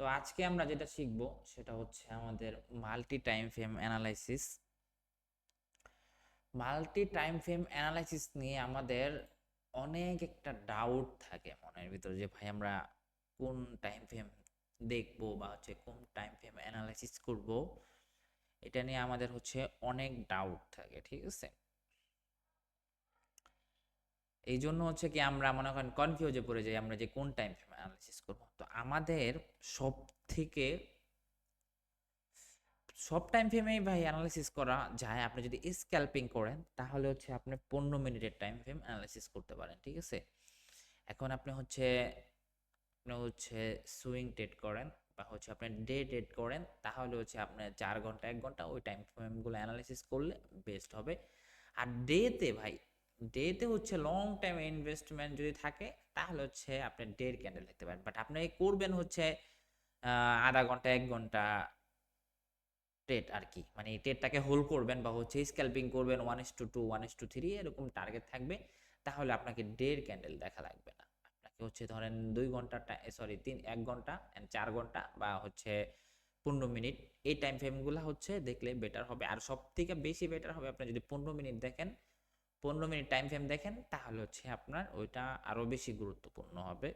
তো আজকে আমরা যেটা শিখব সেটা হচ্ছে আমাদের multi time frame analysis. Multi time frame analysis নিয়ে আমাদের অনেক একটা ডাউট থাকে মনের ভিতর যে ভাই আমরা কোন টাইম ফ্রেম দেখবো বা হচ্ছে কোন টাইম ফ্রেম অ্যানালাইসিস করব, এটা নিয়ে আমাদের হচ্ছে অনেক ডাউট থাকে, ঠিক আছে। এই জন্য হচ্ছে কি আমরা মনে করেন কনফিউজে পড়ে যাই আমরা যে কোন টাইম ফ্রেম অ্যানালাইসিস করব। তো আমাদের সব থেকে সব টাইম ফ্রেমেই ভাই অ্যানালাইসিস করা যায়। আপনি যদি স্ক্যাল্পিং করেন তাহলে হচ্ছে আপনি 15 মিনিটের টাইম ফ্রেম অ্যানালাইসিস করতে পারেন, ঠিক আছে। এখন আপনি হচ্ছে সুইং ট্রেড করেন বা হচ্ছে আপনি ডে ট্রেড করেন, তাহলে হচ্ছে আপনি 4 ঘন্টা 1 ঘন্টা ওই টাইম ফ্রেমগুলো অ্যানালাইসিস করলে বেস্ট হবে। আর ডেতে ভাই, ডেতে হচ্ছে লং টাইম ইনভেস্টমেন্ট যদি থাকে তাহলে হচ্ছে আপনি ডের ক্যান্ডেল দেখতে পারেন, বাট আপনি করবেন হচ্ছে আধা ঘন্টা 1 ঘন্টা ট্রেড আর কি, মানে এই ট্রেডটাকে হোল্ড করবেন বা হচ্ছে স্ক্যাল্পিং করবেন 1:2 1:3 এরকম টার্গেট থাকবে, তাহলে আপনাকে ডের ক্যান্ডেল দেখা লাগবে না। আপনাকে হচ্ছে ধরেন 2 ঘন্টা, সরি 1 ঘন্টা 4 ঘন্টা বা হচ্ছে 15 মিনিট, এই টাইম ফ্রেমগুলো হচ্ছে দেখলে বেটার হবে। আর সব থেকে বেশি বেটার হবে আপনি যদি 15 মিনিট দেখেন, 15 মিনিট টাইম ফ্রেম দেখেন, তাহলে হচ্ছে আপনার ওইটা আরো বেশি গুরুত্বপূর্ণ হবে।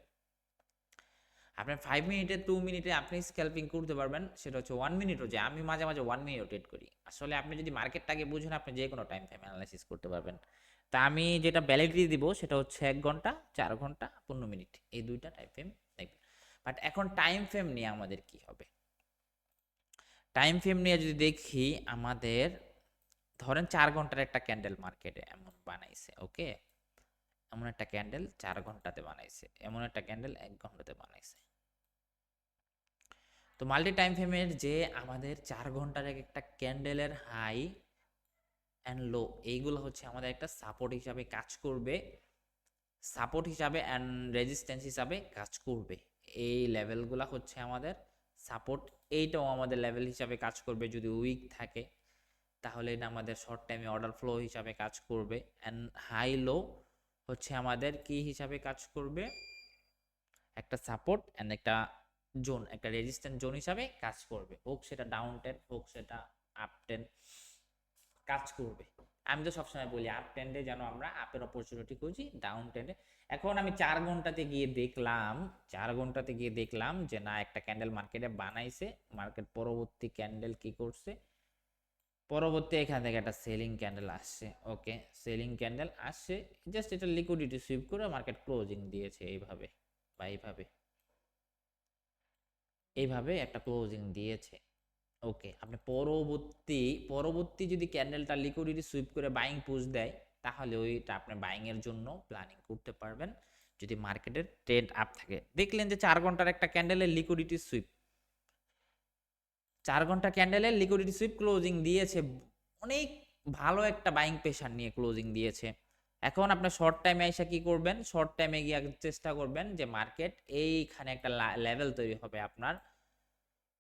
আপনার 5 মিনিটে 2 মিনিটে আপনি স্ক্যাল্পিং করতে পারবেন, সেটা হচ্ছে 1 মিনিটও, যে আমি মাঝে মাঝে 1 মিনিটও ট্রেড করি। আসলে আপনি যদি মার্কেটটাকে বুঝেন আপনি যে কোনো টাইম ফ্রেম অ্যানালাইসিস করতে পারবেন। তা আমি যেটা ভ্যালিডিটি দিব সেটা হচ্ছে 1 ঘন্টা 4 ঘন্টা 15 মিনিট, এই দুইটা টাইম ফ্রেম দেখবেন। বাট এখন টাইম ফ্রেম নিয়ে আমাদের কি হবে? টাইম ফ্রেম নিয়ে যদি দেখি, আমাদের ধরেন 4 ঘন্টার একটা ক্যান্ডেল মার্কেটে এমন বানাইছে, ওকে, এমন একটা ক্যান্ডেল 4 ঘন্টাতে বানাইছে, এমন একটা ক্যান্ডেল 1 ঘন্টাতে বানাইছে। তো মাল্টি টাইম ফ্রেমের যে আমাদের 4 ঘন্টার একটা ক্যান্ডেলের হাই অ্যান্ড লো, এইগুলো হচ্ছে আমাদের একটা সাপোর্ট হিসাবে কাজ করবে, সাপোর্ট হিসাবে অ্যান্ড রেজিস্ট্যান্স হিসাবে কাজ করবে। এই লেভেলগুলো হচ্ছে আমাদের সাপোর্ট, এইটাও আমাদের লেভেল হিসাবে কাজ করবে। যদি উইক থাকে তাহলে এটা আমাদের শর্ট টাইমে অর্ডার ফ্লো হিসাবে কাজ করবে, অ্যান্ড হাই লো হচ্ছে আমাদের কি হিসাবে কাজ করবে, একটা সাপোর্ট অ্যান্ড একটা জোন, একটা রেজিস্ট্যান্স জোন হিসাবে কাজ করবে, হোক সেটা ডাউন টেন হোক সেটা আপ টেন কাজ করবে। আমি তো সবসময় বলি আপ টেন্ডে যেন আমরা আপের অপরচুনিটি খুঁজি, ডাউন টেন্ডে। এখন আমি 4 ঘন্টাতে গিয়ে দেখলাম যে না, একটা ক্যান্ডেল মার্কেটে বানাইছে, মার্কেট পরবর্তী ক্যান্ডেল কি করছে, পরবর্তী এখান থেকে একটা সেলিং ক্যান্ডেল আসছে, ওকে, সেলিং ক্যান্ডেল আসছে, জাস্ট এটা লিকুইডিটি সুইপ করে মার্কেট ক্লোজিং দিয়েছে এইভাবে বা এইভাবে, এইভাবে একটা ক্লোজিং দিয়েছে, ওকে। আপনি পরবর্তী পরবর্তী যদি ক্যান্ডেলটা লিকুইডিটি সুইপ করে বাইং পুশ দেয়, তাহলে ওইটা আপনি বাইং এর জন্য প্ল্যানিং করতে পারবেন যদি মার্কেটের ট্রেন্ড আপ থাকে। দেখলেন যে 4 ঘন্টার একটা ক্যান্ডেলের লিকুইডিটি সুইপ, 4 ঘন্টা ক্যান্ডেলের লিকুইডিটি সুইপ ক্লোজিং দিয়েছে, অনেক ভালো একটা বাইং প্রেশার নিয়ে ক্লোজিং দিয়েছে। এখন আপনার শর্ট টাইমে এসে কি করবেন, শর্ট টাইমে গিয়ে চেষ্টা করবেন যে মার্কেট এইখানে একটা লেভেল তৈরি হবে আপনার,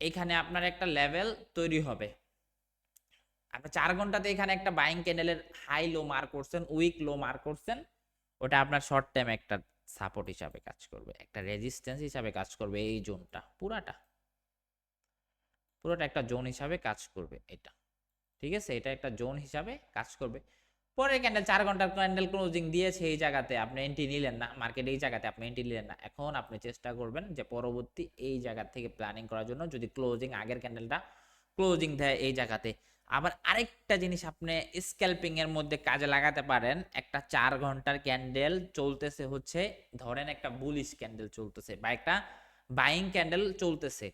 এইখানে আপনার একটা লেভেল তৈরি হবে। আপনি 4 ঘন্টাতে এখানে একটা বাইং ক্যান্ডেলের হাই লো মার্ক করছেন, উইক লো মার্ক করছেন, ওটা আপনার শর্ট টাইম একটা সাপোর্ট হিসাবে কাজ করবে, একটা রেজিস্ট্যান্স হিসাবে কাজ করবে। এই জোনটা পুরাটা পুরোটা একটা জোন হিসাবে কাজ করবে এটা, ঠিক আছে, এটা একটা জোন হিসাবে কাজ করবে। পরের ক্যান্ডেল 4 ঘন্টার ক্যান্ডেল ক্লোজিং দিয়েছে, এই জায়গাতে আপনি এন্ট্রি নিলেন না, মার্কেট এই জায়গাতে আপনি এন্ট্রি নিলেন না, এখন আপনি চেষ্টা করবেন যে পরবর্তী এই জায়গা থেকে প্ল্যানিং করার জন্য, যদি ক্লোজিং আগের ক্যান্ডেলটা ক্লোজিং দেয় এই জায়গাতে। আবার আরেকটা জিনিস আপনি স্ক্যাল্পিং এর মধ্যে কাজে লাগাতে পারেন, একটা 4 ঘন্টার ক্যান্ডেল চলতেছে হচ্ছে, ধরেন একটা বুলিশ ক্যান্ডেল চলতেছে বা একটা বাইং ক্যান্ডেল চলতেছে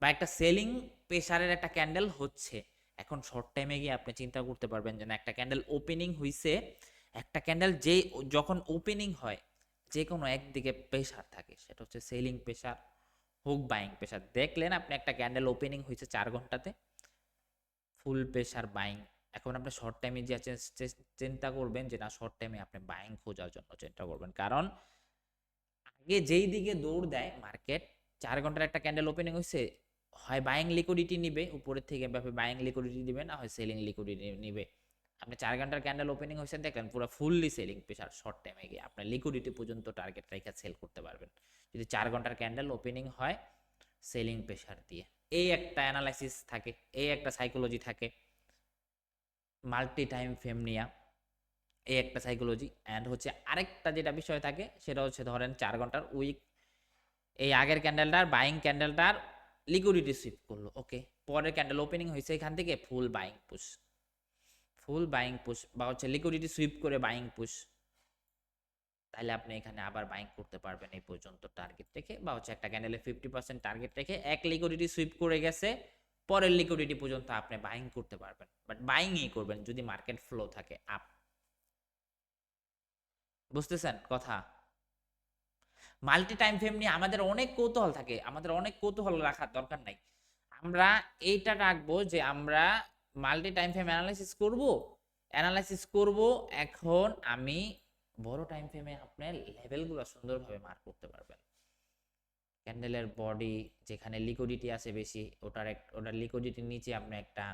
বা একটা সেলিং প্রেসারের একটা ক্যান্ডেল হচ্ছে। এখন শর্ট টাইমে গিয়ে আপনি চিন্তা করতে পারবেন যে না, একটা ক্যান্ডেল ওপেনিং হইছে, একটা ক্যান্ডেল যে যখন ওপেনিং হয় যে কোনো একদিকে প্রেসার থাকে, সেটা হচ্ছে সেলিং প্রেসার হোক বাইং প্রেসার। দেখলেন আপনি একটা ক্যান্ডেল ওপেনিং হয়েছে 4 ঘন্টাতে, ফুল প্রেসার বাইং। এখন আপনি শর্ট টাইমে যে চিন্তা করবেন যে না, শর্ট টাইমে আপনি বাইং খোঁজার জন্য চিন্তা করবেন, কারণ আগে যেই দিকে দৌড় দেয় মার্কেট, 4 ঘন্টার একটা ক্যান্ডেল ওপেনিং হয়েছে, হয় বাইং লিকুইডিটি নিবে উপরের থেকে, বাইং লিকুইডিটি দিবে, না হয় সেলিং লিকুইডিটি নিবে। আপনি 4 ঘন্টার ক্যান্ডেল ওপেনিং হয়েছে দেখলেন, পুরো ফুললি সেলিং প্রেসার, শর্ট টাইমে গিয়ে আপনার লিকুইডিটি পর্যন্ত টার্গেট রেখে সেল করতে পারবেন। যদি 4 ঘন্টার ক্যান্ডেল ওপেনিং হয় সেলিং প্রেশার দিয়ে। এই একটা অ্যানালাইসিস থাকে, এই একটা সাইকোলজি থাকে মাল্টি টাইম ফ্রেম নিয়ে, এই একটা সাইকোলজি। অ্যান্ড হচ্ছে আরেকটা যেটা বিষয় থাকে সেটা হচ্ছে ধরেন 4 ঘন্টার উইক, এই আগের ক্যান্ডেলটার বাইং ক্যান্ডেলটার লিকুইডিটি সুইপ করলো, ওকে, পরের ক্যান্ডেল ওপেনিং হয়েছে এখান থেকে ফুল বাইং পুশ, ফুল বাইং পুশ বা হচ্ছে লিকুইডিটি সুইপ করে বাইং পুশ, তাহলে আপনি এখানে আবার বাইং করতে পারবেন এই পর্যন্ত টার্গেট রেখে, বা হচ্ছে একটা ক্যান্ডেলে 50% টার্গেট রেখে এক লিকুইডিটি সুইপ করে গেছে, পরের লিকুইডিটি পর্যন্ত আপনি বাইং করতে পারবেন, বাট বাইংই করবেন যদি মার্কেট ফ্লো থাকে আপ। বুঝতেছেন কথা? মাল্টি টাইম ফ্রেম নিয়ে আমাদের অনেক কৌতূহল থাকে, আমাদের অনেক কৌতূহল রাখার দরকার নাই। আমরা এইটা রাখবো যে আমরা মাল্টি টাইম ফ্রেম অ্যানালাইসিস করব। এখন আমি বড় টাইম ফ্রেমে আপনার লেভেলগুলো সুন্দরভাবে মার্ক করতে পারবেন। ক্যান্ডেলের বডি যেখানে লিকুইডিটি আছে বেশি, ওটার লিকুইডিটির নিচে আপনি একটা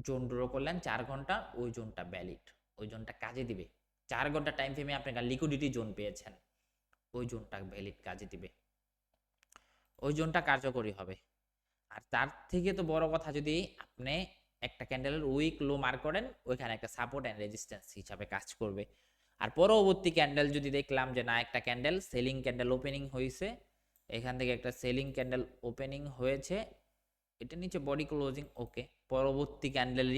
জোন ড্র করলেন 4 ঘন্টা, ওই জোনটা ভ্যালিড, ওই জোনটা কাজে দিবে। 4 ঘন্টা টাইম ফ্রেমে আপনি একটা লিকুইডিটি জোন পেয়েছেন, ওই জোনটা ভ্যালিড কাজে দিবে, ওই জোনটা কার্যকরী হবে। আর তার থেকে তো বড় কথা, যদি আপনি একটা ক্যান্ডেলের উইক লো মার্ক করেন, ওইখানে একটা সাপোর্ট এন্ড রেজিস্ট্যান্স হিসাবে কাজ করবে। আর পরবর্তী ক্যান্ডেল যদি দেখলাম যে না, একটা ক্যান্ডেল সেলিং ক্যান্ডেল ওপেনিং হয়েছে, এখান থেকে একটা সেলিং ক্যান্ডেল ওপেনিং হয়েছে, এটা নিচে বডি ক্লোজিং, ওকে, পরবর্তী ক্যান্ডেল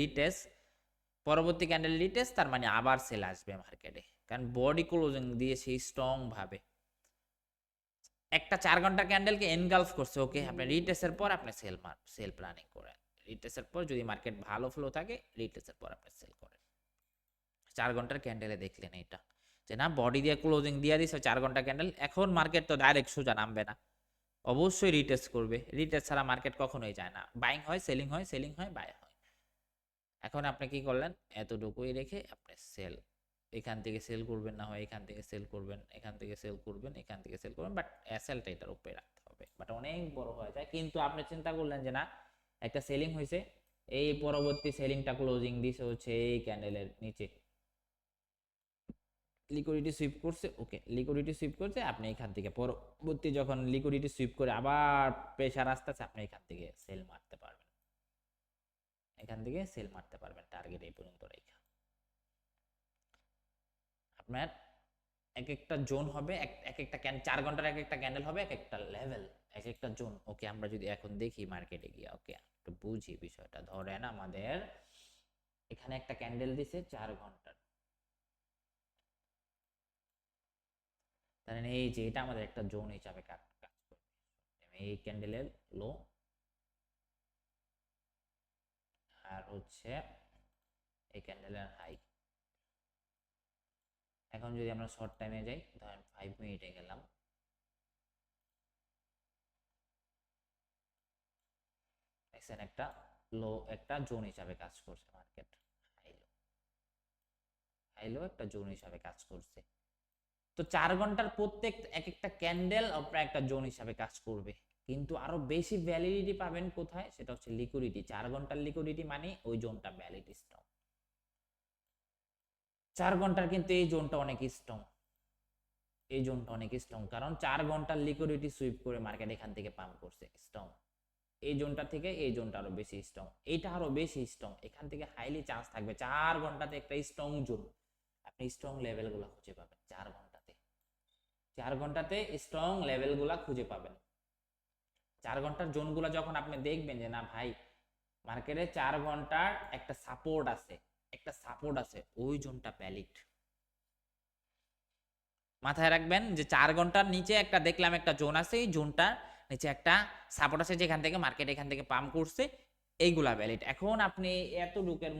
রিটেস্ট, তার মানে আবার সেল আসবে মার্কেটে, কারণ বডি ক্লোজিং দিয়েছে স্ট্রং ভাবে। একটা 4 ঘন্টা ক্যান্ডেলকে এনগালফ করছে, ওকে, আপনি রিটেস্টের পর আপনি সেল প্ল্যানিং করেন, রিটেস্টের পর যদি মার্কেট ভালো ফ্লো থাকে রিটেস্টের পর আপনি সেল করেন। 4 ঘন্টার ক্যান্ডেলে দেখলেন এটা যে না, বডি দিয়ে ক্লোজিং দিয়ে দিছে 4 ঘন্টা ক্যান্ডেল, এখন মার্কেট তো ডাইরেক্ট সোজা নামবে না, অবশ্যই রিটেস্ট করবে, রিটেস্ট ছাড়া মার্কেট কখনোই যায় না, বাইং হয় সেলিং হয়, সেলিং হয় বাই হয়। এখন আপনি কি করলেন, এতটুকুই রেখে আপনি সেল, এখান থেকে সেল করবেন, না হয় এখান থেকে সেল করবেন, এখান থেকে সেল করবেন, এখান থেকে সেল করবেন, বাট এসএলটা এটার উপরে রাখতে হবে, বাট অনেক বড় হয়ে যায়। কিন্তু আপনি চিন্তা করলেন যে না, একটা সেলিং হয়েছে, এই পরবর্তী সেলিংটা ক্লোজিং দিছে হচ্ছে এই ক্যান্ডেলের নিচে, লিকুইডিটি সুইপ করছে, ওকে, লিকুইডিটি সুইপ করছে, আপনি এখান থেকে পরবর্তী যখন লিকুইডিটি সুইপ করে আবার প্রেসার আসতেছে, আপনি এখান থেকে সেল মারতে পারবেন, এখান থেকে সেল মারতে পারবেন টার্গেট এই পর্যন্ত রেখে। আপনার এক একটা জোন হবে, এক একটা 4 ঘন্টার এক একটা ক্যান্ডেল হবে, এক একটা লেভেল, এক একটা জোন, ওকে। আমরা যদি এখন দেখি মার্কেটে গিয়ে, ওকে, একটু বুঝি বিষয়টা। ধরেন আমাদের এখানে একটা ক্যান্ডেল দিছে 4 ঘন্টার, তাহলে এই যে এটা আমাদের একটা জোন হিসাবে কাজ করবে, এই ক্যান্ডেলের লো আর হচ্ছে এই ক্যান্ডেলের হাই। এখন যদি আমরা শর্ট টাইমে যাই, ধরেন 5 মিনিটে গেলাম, দেখছেন একটা লো, একটা জোন হিসাবে কাজ করছে মার্কেট, হাইলো একটা জোন হিসাবে কাজ করছে। তো 4 ঘন্টার প্রত্যেক এক একটা ক্যান্ডেল আপনার একটা জোন হিসাবে কাজ করবে, কিন্তু আরো বেশি ভ্যালিডিটি পাবেন কোথায়, সেটা হচ্ছে লিকুইডিটি। 4 ঘন্টার লিকুইডিটি মানে ওই জোনটা ভ্যালিড স্ট্রং। 4 ঘন্টার কিন্তু এই জোনটা অনেক স্ট্রং, এই জোনটা অনেক স্ট্রং, কারণ 4 ঘন্টার লিকুইডিটি সুইপ করে মার্কেট এখান থেকে পাম্প করছে, স্ট্রং। এই জোনটা থেকে এই জোনটা আরো বেশি স্ট্রং, এইটা আরো বেশি স্ট্রং, এখান থেকে হাইলি চান্স থাকবে 4 ঘন্টাতে একটা স্ট্রং জোন, আপনি স্ট্রং লেভেল গুলা খুঁজে পাবেন 4 ঘন্টাতে, 4 ঘন্টাতে স্ট্রং লেভেল গুলা খুঁজে পাবেন। 4 ঘন্টার জোন গুলা যখন আপনি দেখবেন যে না ভাই, মার্কেটে 4 ঘন্টার একটা সাপোর্ট আছে, একটা সাপোর্ট আছে, ওই জোনটা ভ্যালিড। মাথায় রাখবেন যে 4 ঘন্টার নিচে একটা দেখলাম একটা জোন আছে, এই জোনটার নিচে একটা সাপোর্ট আছে, যেখান থেকে মার্কেট এখান থেকে পাম্প করছে, এইগুলা ভ্যালিড। এখন আপনি এতটুকের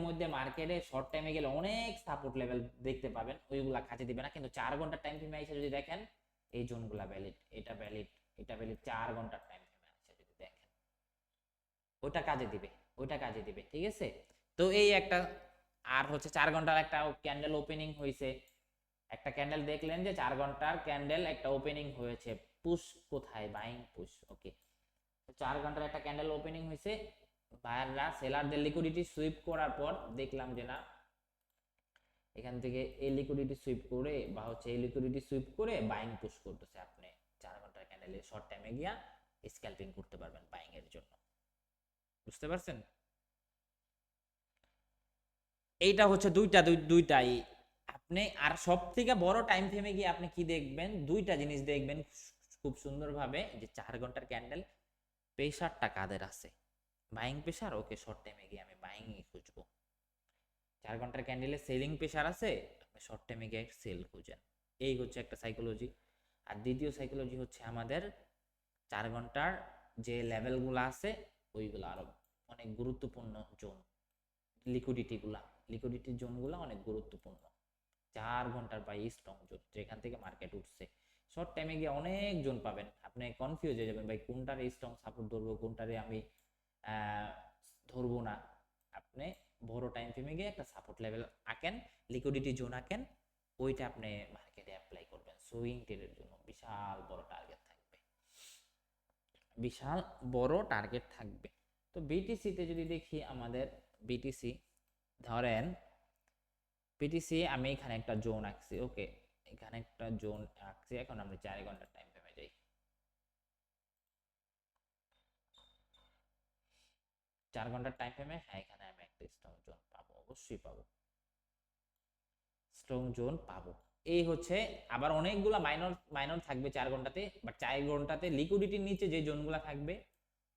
মধ্যে মার্কেটে শর্ট টাইমে গেলে অনেক সাপোর্ট লেভেল দেখতে পাবেন, ওইগুলা কাজে দিবে না। কিন্তু 4 ঘন্টার টাইম ফ্রেমে এসে যদি দেখেন এই জোনগুলা ভ্যালিড, এটা ভ্যালিড, এটা ভ্যালিড, 4 ঘন্টার টাইম ফ্রেমে এসে যদি দেখেন ওইটা কাজে দিবে, ওইটা কাজে দিবে, ঠিক আছে। তো এই একটা, আর হচ্ছে 4 ঘন্টার একটা ক্যান্ডেল ওপেনিং হয়েছে, একটা ক্যান্ডেল দেখলেন যে 4 ঘন্টার ক্যান্ডেল একটা ওপেনিং হয়েছে, পুশ কোথায়, বাইং পুশ, ওকে। 4 ঘন্টার একটা ক্যান্ডেল ওপেনিং হয়েছে, বায়াররা সেলারদের লিকুইডিটি সুইপ করার পর দেখলাম যে না, এখান থেকে এই লিকুইডিটি সুইপ করে বা হচ্ছে এই লিকুইডিটি সুইপ করে বাইং পুশ করতেছে, আপনি 4 ঘন্টার ক্যান্ডেল তাহলে শর্ট টাইমে গিয়া স্ক্যালপিং করতে পারবেন বাইং এর জন্য। বুঝতে পারছেন? এইটা হচ্ছে দুইটাই আপনি। আর সব থেকে বড় টাইম ফ্রেমে গিয়ে আপনি কি দেখবেন, দুইটা জিনিস দেখবেন খুব সুন্দরভাবে, যে 4 ঘন্টার ক্যান্ডেল প্রেশারটা কাদের আছে, বাইং প্রেশার, ওকে শর্ট টাইমে গিয়ে আমি বাইংই খুঁজবো। 4 ঘন্টার ক্যান্ডেলে সেলিং প্রেশার আছে, আপনি শর্ট টাইমে গিয়ে সেল খুঁজেন। এই হচ্ছে একটা সাইকোলজি। আর দ্বিতীয় সাইকোলজি হচ্ছে আমাদের 4 ঘন্টার যে লেভেলগুলো আছে ওইগুলো আরো অনেক গুরুত্বপূর্ণ জোন, লিকুইডিটি জোনগুলো অনেক গুরুত্বপূর্ণ। 4 ঘন্টার বা স্ট্রং জোন, যেখান থেকে মার্কেট উঠছে। শর্ট টাইমে গিয়ে অনেক জোন পাবেন, আপনি কনফিউজ হয়ে যাবেন ভাই কোনটারে স্ট্রং সাপোর্ট ধরবো, কোনটারে আমি ধরবো না। আপনি বড় টাইম ফ্রেমে গিয়ে একটা সাপোর্ট লেভেল আঁকেন, লিকুইডিটি জোন আঁকেন, ওইটা আপনি মার্কেটে অ্যাপ্লাই করবেন। সুইং ট্রেডের জন্য বিশাল বড় টার্গেট থাকবে, বিশাল বড় টার্গেট থাকবে। তো বিটিসিতে যদি দেখি, আমাদের বিটিসি ধরেন, বিটিসি আমি এখানে একটা জোন আঁকছি, ওকে, এখানে একটা জোন আঁকছি। এখন আমরা 4 ঘন্টার টাইম ফ্রেমে যাই। 4 ঘন্টার টাইম ফ্রেমে, হ্যাঁ, এখানে আমি একটা স্ট্রং জোন পাবো, অবশ্যই পাবো, স্ট্রং জোন পাবো। এই হচ্ছে, আবার অনেকগুলা মাইনর মাইনর থাকবে 4 ঘন্টাতে, বাট 4 ঘন্টাতে লিকুইডিটির নিচে যে জোনগুলা থাকবে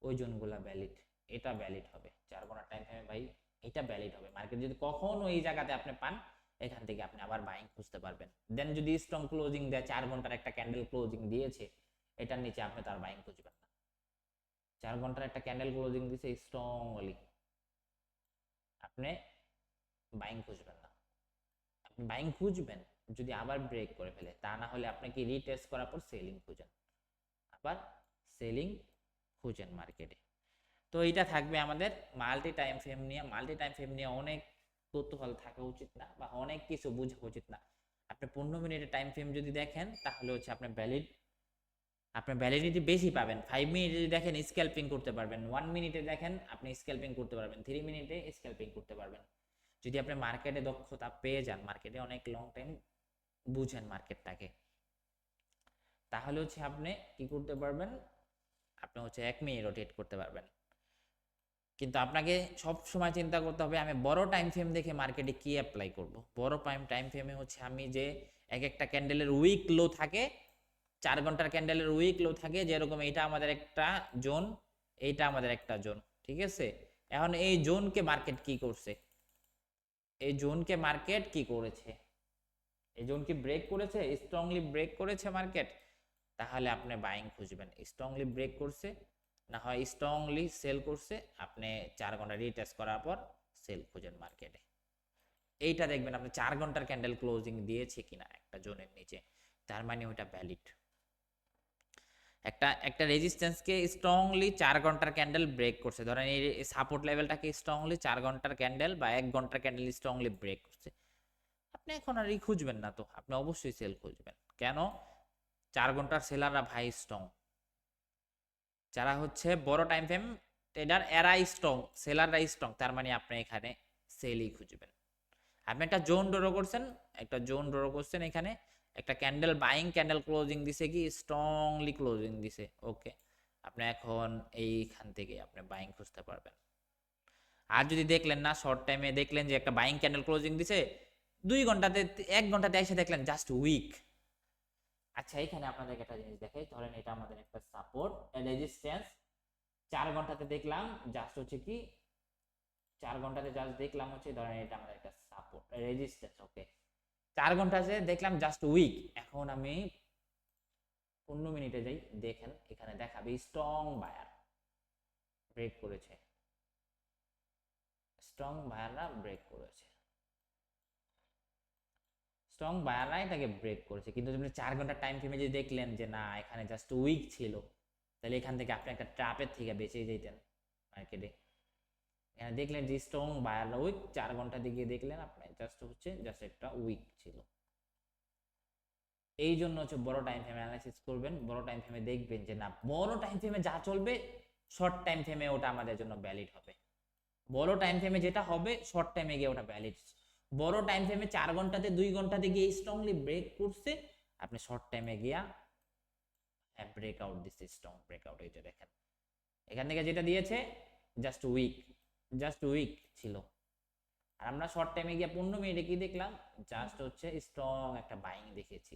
ওই জোনগুলা ভ্যালিড, এটা ভ্যালিড হবে 4 ঘন্টার টাইম ফ্রেমে ভাই, এটা ভ্যালিড হবে। মার্কেট যদি কখনো এই জায়গাতে আপনি পান, এখান থেকে আপনি আবার বাইং খুঁজতে পারবেন। দেন যদি স্ট্রং ক্লোজিং দেয়, 4 ঘন্টার একটা ক্যান্ডেল ক্লোজিং দিয়েছে, এটার নিচে আপনি তার বাইং খুঁজবেন না। 4 ঘন্টার একটা ক্যান্ডেল ক্লোজিং দিয়েছে স্ট্রংলি, আপনি বাইং খুঁজবেন না। আপনি বাইং খুঁজবেন যদি আবার ব্রেক করে ফেলে, তা না হলে আপনাকে রিটেস্ট করার পর সেলিং খুঁজেন, আবার সেলিং খুঁজেন মার্কেটে। তো এইটা থাকবে আমাদের মাল্টি টাইম ফ্রেম নিয়ে। মাল্টি টাইম ফ্রেম নিয়ে অনেক কৌতূহল থাকা উচিত না, বা অনেক কিছু বোঝা উচিত না। আপনি 15 মিনিটের টাইম ফ্রেম যদি দেখেন, তাহলে হচ্ছে আপনার ভ্যালিডিটি বেশি পাবেন। 5 মিনিটে যদি দেখেন স্ক্যালপিং করতে পারবেন, 1 মিনিটে দেখেন আপনি স্ক্যালপিং করতে পারবেন, 3 মিনিটে স্ক্যালপিং করতে পারবেন। যদি আপনি মার্কেটে দক্ষতা পেয়ে যান, মার্কেটে অনেক লং টাইম বুঝেন মার্কেটটাকে, তাহলে হচ্ছে আপনি কি করতে পারবেন, আপনি হচ্ছে 1 মিনিটও ট্রেড করতে পারবেন। কিন্তু আপনাকে সব সময় চিন্তা করতে হবে, আমি বড় টাইম ফ্রেম দেখে মার্কেটে কি অ্যাপ্লাই করব। বড় টাইম ফ্রেমে হচ্ছে আমি যে এক একটা ক্যান্ডেলের উইক লো থাকে, 4 ঘন্টার ক্যান্ডেলের উইক লো থাকে, যেরকম এইটা আমাদের একটা জোন, এইটা আমাদের একটা জোন, ঠিক আছে। এখন এই জোনকে মার্কেট কি করছে, এই জোনকে মার্কেট কি করেছে, এই জোন কি ব্রেক করেছে, স্ট্রংলি ব্রেক করেছে মার্কেট, তাহলে আপনি বাইং খুঁজবেন। স্ট্রংলি ব্রেক করছে, না হয় স্ট্রংলি সেল করছে, আপনি 4 ঘন্টা রিটেস্ট করার পর সেল খুঁজেন মার্কেটে। এইটা দেখবেন আপনি 4 ঘন্টার ক্যান্ডেল ক্লোজিং দিয়েছে কিনা একটা জোনের নিচে, তার মানে ওইটা ভ্যালিড। একটা একটা রেজিস্ট্যান্সকে স্ট্রংলি 4 ঘন্টার ক্যান্ডেল ব্রেক করছে, ধরেন এই সাপোর্ট লেভেলটাকে স্ট্রংলি 4 ঘন্টার ক্যান্ডেল বা 1 ঘন্টার ক্যান্ডেল স্ট্রংলি ব্রেক করছে, আপনি এখন আর খুঁজবেন না, তো আপনি অবশ্যই সেল খুঁজবেন। কেন? 4 ঘন্টার সেলাররা ভাই স্ট্রং, যারা হচ্ছে বড় টাইম ফ্রেম ট্রেডার, এরা স্ট্রং, সেলাররা স্ট্রং, তার মানে আপনি এখানে সেলই খুঁজবেন। আপনি একটা জোন ড্র করছেন, এখানে একটা ক্যান্ডেল বাইং ক্যান্ডেল ক্লোজিং দিছে, কি স্ট্রংলি ক্লোজিং দিছে, ওকে, আপনি এখন এইখান থেকে আপনি বাইং খুঁজতে পারবেন। আর যদি দেখলেন না, শর্ট টাইমে দেখলেন যে একটা বাইং ক্যান্ডেল ক্লোজিং দিছে, 2 ঘন্টাতে 1 ঘন্টাতে এসে দেখলেন জাস্ট উইক। আচ্ছা, এখানে আপনাদের একটা জিনিস দেখাই, ধরেন এটা আমাদের একটা সাপোর্ট রেজিস্ট্যান্স, 4 ঘন্টাতে দেখলাম জাস্ট হচ্ছে কি, 4 ঘন্টাতে জাস্ট দেখলাম হচ্ছে, ধরেন এটা আমাদের একটা সাপোর্ট রেজিস্ট্যান্স, ওকে, 4 ঘন্টাতে দেখলাম জাস্ট উইক। এখন আমি 15 মিনিটে যাই, দেখেন এখানে দেখাবে স্ট্রং বায়ার ব্রেক করেছে, স্ট্রং বায়াররা ব্রেক করেছে, স্ট্রং বায়াররা এটাকে ব্রেক করেছে। কিন্তু আপনি 4 ঘন্টার টাইম ফ্রেমে যদি দেখলেন যে না, এখানে জাস্ট উইক ছিল, তাহলে এখান থেকে আপনি একটা ট্র্যাপের থেকে বেঁচে যেতেন মার্কেটে। এখানে দেখলেন যে স্ট্রং বায়াররা উইক, 4 ঘন্টা দিকে দেখলেন আপনি জাস্ট একটা উইক ছিল। এই জন্য হচ্ছে বড় টাইম ফ্রেমে অ্যানালাইসিস করবেন, বড় টাইম ফ্রেমে দেখবেন যে না, বড় টাইম ফ্রেমে যা চলবে শর্ট টাইম ফ্রেমে ওটা আমাদের জন্য ভ্যালিড হবে। বড় টাইম ফ্রেমে যেটা হবে শর্ট টাইমে গিয়ে ওটা ভ্যালিড। বড় টাইম ফ্রেমে 4 ঘন্টাতে 2 ঘন্টাতে গিয়ে স্ট্রংলি ব্রেক করছে, আপনি শর্ট টাইমে গিয়া ব্রেকআউট দিচ্ছে, স্ট্রং ব্রেকআউট। এই যে দেখেন এখান থেকে যেটা দিয়েছে জাস্ট উইক ছিল। আর আমরা শর্ট টাইমে গিয়ে 15 মিনিটে কি দেখলাম, জাস্ট হচ্ছে স্ট্রং একটা বাইং দেখেছি।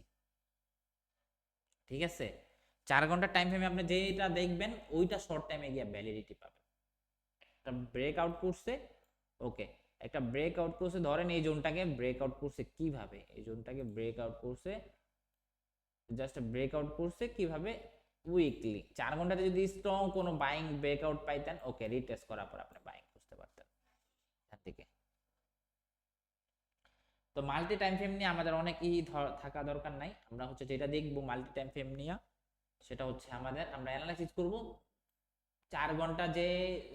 ঠিক আছে, 4 ঘন্টার টাইম ফ্রেমে আপনি যেটা দেখবেন ওইটা শর্ট টাইমে গিয়ে ভ্যালিডিটি পাবেন। একটা ব্রেকআউট করছে, ওকে, একটা ব্রেকআউট করছে, ধরেন এই জোনটাকে ব্রেকআউট করছে কিভাবে, এই জোনটাকে ব্রেকআউট করছে, জাস্ট ব্রেকআউট করছে কিভাবে, উইকলি। 4 ঘন্টাতে যদি স্ট্রং কোনো বাইং ব্রেকআউট পাইতেন, ওকে, রিটেস্ট করার পর আপনি বাইং করতে পারতেন এখান থেকে। তো মাল্টি টাইম ফ্রেম নিয়ে আমাদের অনেকই থাকা দরকার নাই। আমরা হচ্ছে যেটা দেখবো মাল্টি টাইম ফ্রেম নিয়ে, সেটা হচ্ছে আমাদের আমরা অ্যানালাইসিস করব 4 ঘন্টা যে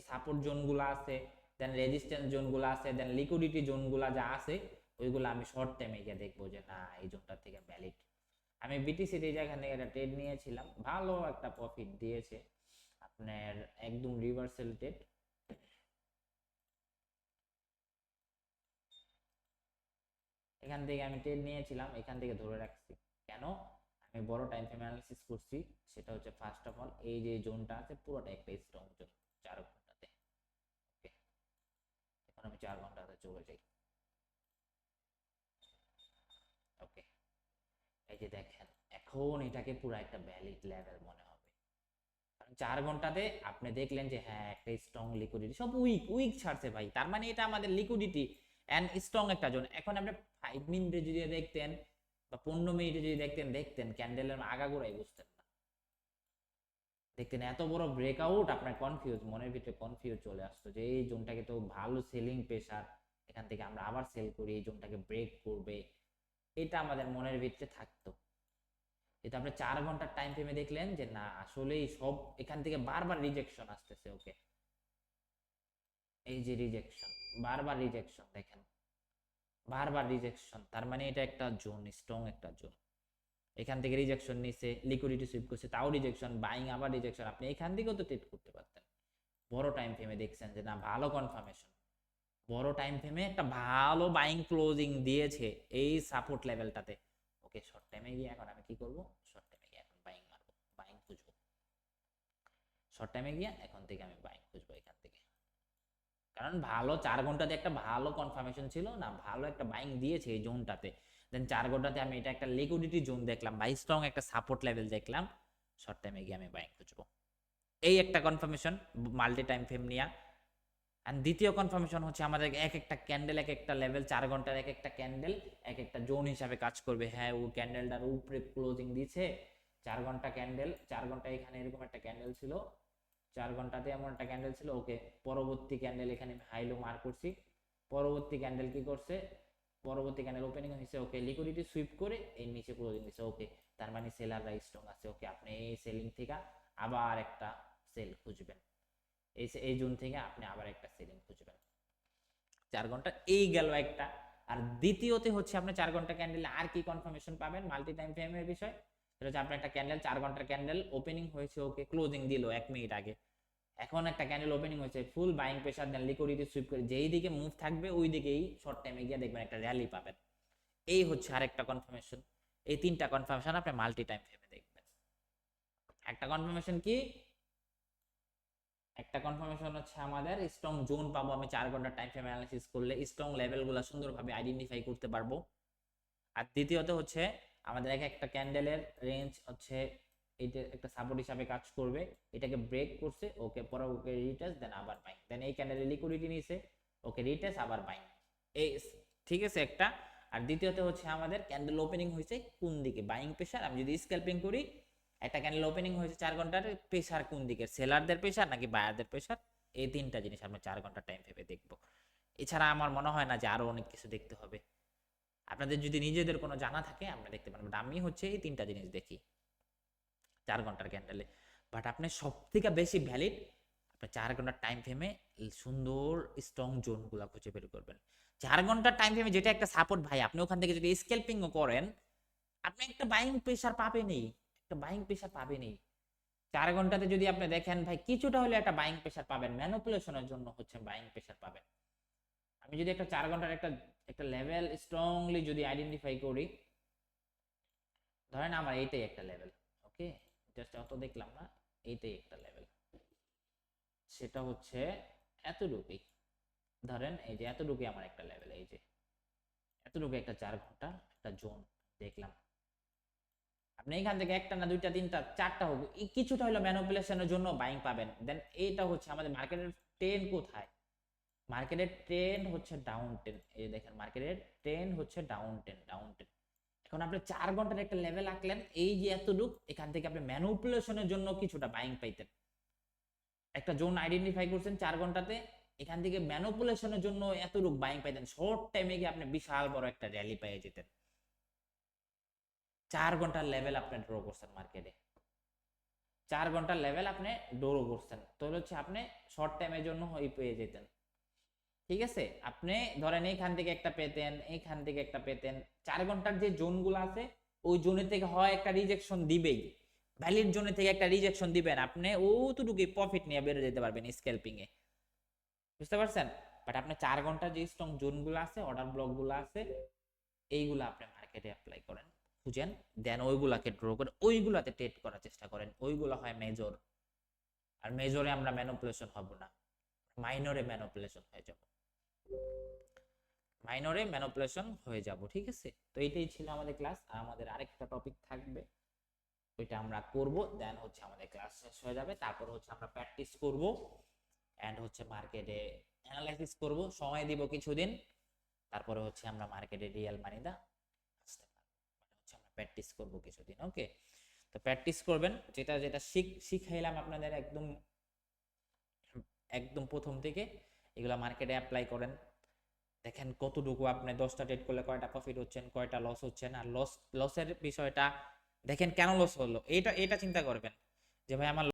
সাপোর্ট জোনগুলো আছে, দেন রেজিস্ট্যান্স জোনগুলো আছে, দেন লিকুইডিটি জোনগুলো যা আছে, ওইগুলো আমি শর্ট টাইমে গিয়ে দেখবো যে না এই জোনটা থেকে ভ্যালিড। আমি বিটিসিতে এখান থেকে একটা ট্রেড নিয়েছিলাম, ভালো একটা প্রফিট দিয়েছে আপনার, একদম রিভার্সাল ট্রেড। এখান থেকে আমি ট্রেড নিয়েছিলাম, এখান থেকে ধরে রাখছি কেন, আমি বড় টাইম ফ্রেম অ্যানালিসিস করছি। সেটা হচ্ছে ফার্স্ট অফ অল এই যে জোনটা আছে পুরোটা একটা স্ট্রং জোন 4 ঘন্টাতে। ওকে, এখন আমি 4 ঘন্টাতে চলে যাই। ওকে, এই যে দেখেন এখন এটাকে পুরো একটা ভ্যালিড লেভেল মনে হবে, কারণ 4 ঘন্টাতে আপনি দেখলেন যে হ্যাঁ একটা স্ট্রং লিকুইডিটি, সব উইক ছাড়ছে ভাই, তার মানে এটা আমাদের লিকুইডিটি এন্ড স্ট্রং একটা জোন। এখন আপনি 5 মিনিটে যদি দেখতেন বা 15 মিনিটে যদি দেখতেন ক্যান্ডেলের আগাগোড়াই বুঝতেন না, দেখতেন এত বড় ব্রেকআউট, আপনার কনফিউজ, মনের ভিতরে কনফিউজ চলে আসতো যে এই জোনটাকে তো ভালো সেলিং প্রেসার, এখান থেকে আমরা আবার সেল করি, এই জোনটাকে ব্রেক করবে, এটা আমাদের মনের ভিতরে থাকতো। কিন্তু আপনি 4 ঘন্টার টাইম ফ্রেমে দেখলেন যে না আসলেই সব এখান থেকে বারবার রিজেকশন আসতেছে। ওকে, এই যে রিজেকশন, বারবার রিজেকশন, দেখেন বারবার রিজেকশন, তার মানে এটা একটা জোন, স্ট্রং একটা জোন। এখান থেকে রিজেকশন নিছে, লিকুইডিটি সুইপ করছে, তাও রিজেকশন, বাইং আবার রিজেকশন, আপনি এখান থেকেও তো ট্রেড করতে পারতেন। বড় টাইম ফ্রেমে দেখছেন যে না ভালো কনফার্মেশন, বড় টাইম ফ্রেমে একটা ভালো বাইং ক্লোজিং দিয়েছে এই সাপোর্ট লেভেলটাতে। ওকে, শর্ট টাইমে গিয়ে এখন আমি কি করব, শর্ট টাইমে গিয়ে এখন বাইং মারবো, বাইং খুঁজবো, শর্ট টাইমে গিয়ে এখন থেকে আমি বাইং খুঁজবো এখান থেকে, কারণ ভালো 4 ঘন্টাতে একটা ভালো কনফার্মেশন ছিল না, ভালো একটা বাইং দিয়েছে এই জোনটাতে। দেন 4 ঘন্টাতে আমি এটা একটা লিকুইডিটি জোন দেখলাম বা স্ট্রং একটা সাপোর্ট লেভেল দেখলাম, শর্ট টাইমে গিয়ে আমি বাইং খুঁজবো। এই একটা কনফার্মেশন মাল্টি টাইম ফ্রেম নিয়ে। এন্ড দ্বিতীয় কনফার্মেশন হচ্ছে আমাদের এক একটা ক্যান্ডেল এক একটা লেভেল, 4 ঘন্টার এক একটা ক্যান্ডেল এক একটা জোন হিসাবে কাজ করবে। হ্যাঁ ও ক্যান্ডেলটার উপরে ক্লোজিং দিচ্ছে, 4 ঘন্টা ক্যান্ডেল, 4 ঘন্টা এখানে এরকম একটা ক্যান্ডেল ছিল, 4 ঘন্টাতে এমন একটা ক্যান্ডেল ছিল। ওকে, পরবর্তী ক্যান্ডেল এখানে হাইলো মার্ক করছি, পরবর্তী ক্যান্ডেল কি করছে, পরবর্তী ক্যান্ডেল ওপেনিং হয়েছে, ওকে, লিকুইডিটি সুইপ করে এর নিচে ক্লোজিং দিচ্ছে। ওকে, তার মানে সেলাররা স্ট্রং আছে। ওকে, আপনি এই সেলিং থেকে আবার একটা সেল খুঁজবেন, এই জোন থেকে আপনি আবার একটা সেলিং খুঁজবেন। 4 ঘন্টা এই গেল একটা। আর দ্বিতীয়তে হচ্ছে আপনি 4 ঘন্টা ক্যান্ডেলে আর কি কনফার্মেশন পাবেন মাল্টি টাইম ফ্রেমের বিষয়, সেটা হচ্ছে আপনার একটা ক্যান্ডেল 4 ঘন্টার ক্যান্ডেল ওপেনিং হয়েছে, ওকে, ক্লোজিং দিল 1 মিনিট আগে, এখন একটা ক্যান্ডেল ওপেনিং হয়েছে, ফুল বাইং প্রেসার, দেন লিকুইডিটি সুইপ করে যেই দিকে মুভ থাকবে ওই দিকেই শর্ট টাইমে গিয়ে দেখবেন একটা র্যালি পাবেন। এই হচ্ছে আরেকটা কনফার্মেশন। এই 3টা কনফার্মেশন আপনি মাল্টি টাইম ফ্রেমে দেখবেন। একটা কনফার্মেশন কি, একটা কনফার্মেশন হচ্ছে আমাদের স্ট্রং জোন পাবো আমি 4 ঘন্টা টাইম ফ্রেম অ্যানালাইসিস করলে, স্ট্রং লেভেলগুলো সুন্দরভাবে আইডেন্টিফাই করতে পারবো। আর দ্বিতীয়ত হচ্ছে আমাদের এক একটা ক্যান্ডেলের রেঞ্জ হচ্ছে এইটা একটা সাপোর্ট হিসাবে কাজ করবে, এটাকে ব্রেক করছে, ওকে, পরে ওকে রিটেস্ট, দেন আবার বাইং, দেন এই ক্যান্ডেলে লিকুইডিটি নিছে, ওকে, রিটেস্ট আবার বাইং, এই, ঠিক আছে একটা। আর দ্বিতীয়ত হচ্ছে আমাদের ক্যান্ডেল ওপেনিং হয়েছে কোন দিকে, বাইং প্রেসার, আমি যদি স্ক্যাল্পিং করি একটা ক্যান্ডেল ওপেনিং হয়েছে 4 ঘন্টার, প্রেসার কোন দিকে, সেলারদের প্রেসার নাকি বায়ারদের প্রেসার, এই 3টা জিনিস আমরা 4 ঘন্টা টাইম ভেবে দেখবো। এছাড়া আমার মনে হয় না যে আরো অনেক কিছু দেখতে হবে। আপনাদের যদি নিজেদের কোনো জানা থাকে আমরা দেখতে পারবো, আমি হচ্ছে এই 3টা জিনিস দেখি 4 ঘন্টার ক্যান্ডেলে। বাট আপনি সব থেকে বেশি ভ্যালিড আপনার 4 ঘন্টার টাইম ফ্রেমে সুন্দর স্ট্রং জোনগুলো খুঁজে বের করবেন। 4 ঘন্টার টাইম ফ্রেমে যেটা একটা সাপোর্ট ভাই, আপনি ওখান থেকে যদি স্ক্যাল্পিংও করেন আপনি একটা বাইং প্রেসার পাবেনই, একটা বাইং প্রেসার পাবেনই। 4 ঘন্টাতে যদি আপনি দেখেন ভাই কিছুটা হলে একটা বাইং প্রেসার পাবেন, ম্যানিপুলেশনের জন্য হচ্ছে বাইং প্রেসার পাবেন। আমি যদি একটা 4 ঘন্টার একটা একটা লেভেল স্ট্রংলি যদি আইডেন্টিফাই করি, ধরেন আমার এইটাই একটা লেভেল, ওকে, জাস্ট অত দেখলাম না, এইটাই একটা লেভেল। সেটা হচ্ছে এতটুকুই, ধরেন এই যে এতটুকুই আমার একটা লেভেল, এই যে এতটুকু একটা 4 ঘন্টা একটা জোন দেখলাম। আপনি এখান থেকে একটা না দুইটা তিনটা চারটা হোক, কিছুটা হলো ম্যানিপুলেশনের জন্য বাইং পাবেন। দেন এইটা হচ্ছে আমাদের মার্কেটের ট্রেন্ড কোথায়, মার্কেটের ট্রেন্ড হচ্ছে ডাউন ট্রেন্ড। এই যে দেখেন মার্কেটের ট্রেন্ড হচ্ছে ডাউন ট্রেন্ড, ডাউন ট্রেন্ড। এখন আপনি 4 ঘন্টার একটা লেভেল আঁকলেন, এই যে এতটুক, এখান থেকে আপনি ম্যানিপুলেশনের জন্য কিছুটা বাইং পাইতেন। একটা জোন আইডেন্টিফাই করছেন 4 ঘন্টাতে, এখান থেকে ম্যানিপুলেশনের জন্য এতটুক বাইং পাইতেন, শর্ট টাইমে গিয়ে আপনি বিশাল বড় একটা র্যালি পেয়ে যেতেন। 4 ঘন্টার লেভেল আপনি ড্র করছেন মার্কেটে, 4 ঘন্টার লেভেল আপনি ড্র করছেন, তো হচ্ছে আপনি শর্ট টাইমের জন্য ওই পেয়ে যেতেন। ঠিক আছে, আপনি ধরেন এইখান থেকে একটা পেতেন, এইখান থেকে একটা পেতেন, 4 ঘন্টার যে জোনগুলো আছে ওই জোনের থেকে হয় একটা রিজেকশন দিবেই, ভ্যালিড জোনের থেকে একটা রিজেকশন দিবেন, আপনি ওটুকুই প্রফিট নিয়ে বেড়ে যেতে পারবেন স্ক্যালপিং এ, বুঝতে পারছেন? বাট আপনি 4 ঘন্টার যে স্ট্রং জোনগুলো আছে, অর্ডার ব্লকগুলো আছে, এইগুলো আপনি মার্কেটে অ্যাপ্লাই করেন, খুঁজেন, দেন ওইগুলাকে ড্র করে ওইগুলাতে ট্রেড করার চেষ্টা করেন, ওইগুলো হয় মেজর। আর মেজরে আমরা ম্যানিপুলেশন হব না, মাইনরে ম্যানিপুলেশন হয়ে যাব, মাইনরে ম্যানিপুলেশন হয়ে যাব। ঠিক আছে, তো এইটাই ছিল আমাদের ক্লাস। আর আমাদের আরেকটা টপিক থাকবে, ওইটা আমরা করব, দেন হচ্ছে আমাদের ক্লাস শেষ হয়ে যাবে। তারপর হচ্ছে আমরা প্র্যাকটিস করব এন্ড হচ্ছে মার্কেটে অ্যানালাইসিস করব, সময় দিব কিছুদিন, তারপরে হচ্ছে আমরা মার্কেটে রিয়েল মানিটা আসতে পারবো, মানে হচ্ছে আমরা প্র্যাকটিস করব কিছুদিন। ওকে, তো প্র্যাকটিস করবেন, যেটা যেটা শিখাইলাম আপনাদের একদম একদম প্রথম থেকে, এগুলা মার্কেটে অ্যাপ্লাই করেন, দেখেন কতটুকু আপনি 10টা ট্রেড করলে কয়টা প্রফিট হচ্ছেন, কয়টা লস হচ্ছেন। আর লসের বিষয়টা দেখেন, কেন লস হলো, এটা এটা চিন্তা করবেন যে ভাই আমার